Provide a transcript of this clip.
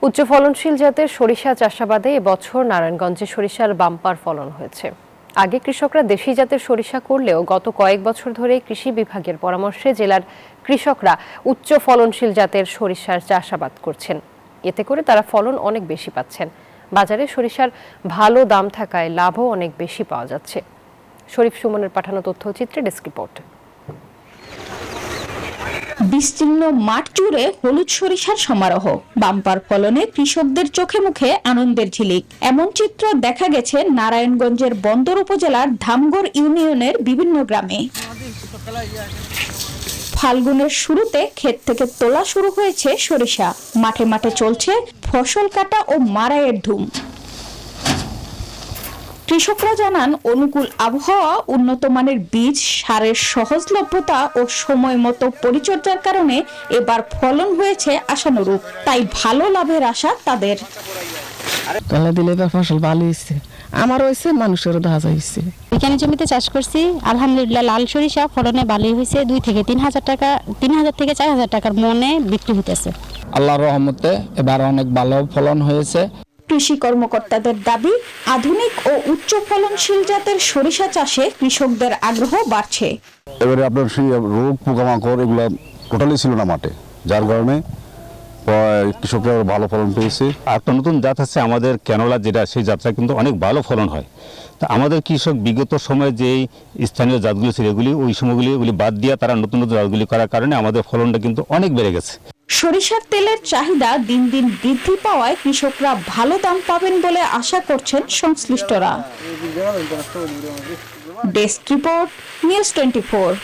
উচ্চ ফলনশীল জাতের সরিষা চাষাবাদে এবছর নারায়ণগঞ্জে সরিষার বাম্পার ফলন হয়েছে। আগে কৃষকরা দেশি জাতের সরিষা করলেও গত কয়েক বছর ধরে কৃষি বিভাগের পরামর্শে জেলার কৃষকরা উচ্চ ফলনশীল জাতের সরিষার চাষাবাদ করছেন। এতে করে তারা ফলন অনেক বেশি পাচ্ছেন। বাজারে সরিষার ভালো দাম থাকায় লাভও অনেক বেশি পাওয়া যাচ্ছে। শরীফ সুমনের পাঠানো তথ্যচিত্রে ডেস্ক রিপোর্ট। বিস্তীর্ণ মাঠ জুড়ে হলুদ সরিষার সমারোহ, বাম্পার ফলনে কৃষকদের চোখে মুখে আনন্দের ঝিলিক। এমন চিত্র দেখা গেছে নারায়ণগঞ্জের বন্দর উপজেলার ধামগড় ইউনিয়নের বিভিন্ন গ্রামে। ফাল্গুনের শুরুতে ক্ষেত থেকে তোলা শুরু হয়েছে সরিষা। মাঠে মাঠে চলছে ফসল কাটা ও মাড়াইয়ের ধুম। কৃষকরা জানান, অনুকূল আবহাওয়া, উন্নত মানের বীজ, সারের সহজলভ্যতা ও সময় মতো পরিচর্যার কারণে এবার ফলন হয়েছে আশানুরূপ। তাই ভালো লাভের আশা তাদের। তলা দিলে এবার ফসল ভালো হয়েছে, আমার হয়েছে, মানুষেরও দেখা যাচ্ছে। এখানে জমিতে চাষ করছি, আলহামদুলিল্লাহ লাল সরিষা ফলনে ভালোই হয়েছে। 2 থেকে 3 হাজার টাকা, 3 হাজার থেকে 4 হাজার টাকার মনে বিক্রি হইতেছে। আল্লাহর রহমতে এবার অনেক ভালো ফলন হয়েছে। কৃষি কর্মকর্তাদের দাবি, আধুনিক ও উচ্চ ফলনশীল জাতের সরিষা চাষে কৃষকদের আগ্রহ বাড়ছে। এবারে আপনার সেই রোগ পোকামাকড় এগুলো টোটালি ছিল না মাঠে, যার কারণে কৃষকরা ভালো ফলন পেয়েছে। একটা নতুন জাত আছে আমাদের ক্যানোলা, যেটা সেই জাতটা কিন্তু অনেক ভালো ফলন হয়। তা আমাদের কৃষক বিগত সময়ে যে স্থানীয় জাতগুলি ছিল ওই সময়গুলি বাদ দিয়ে তারা নতুন নতুন জাতগুলি করার কারণে আমাদের ফলনটা কিন্তু অনেক বেড়ে গেছে। সরিষার তেলের চাহিদা দিন দিন বৃদ্ধি পাওয়ায় কৃষকরা ভালো দাম পাবেন বলে আশা করছেন সংশ্লিষ্টরা। Desk report, news 24।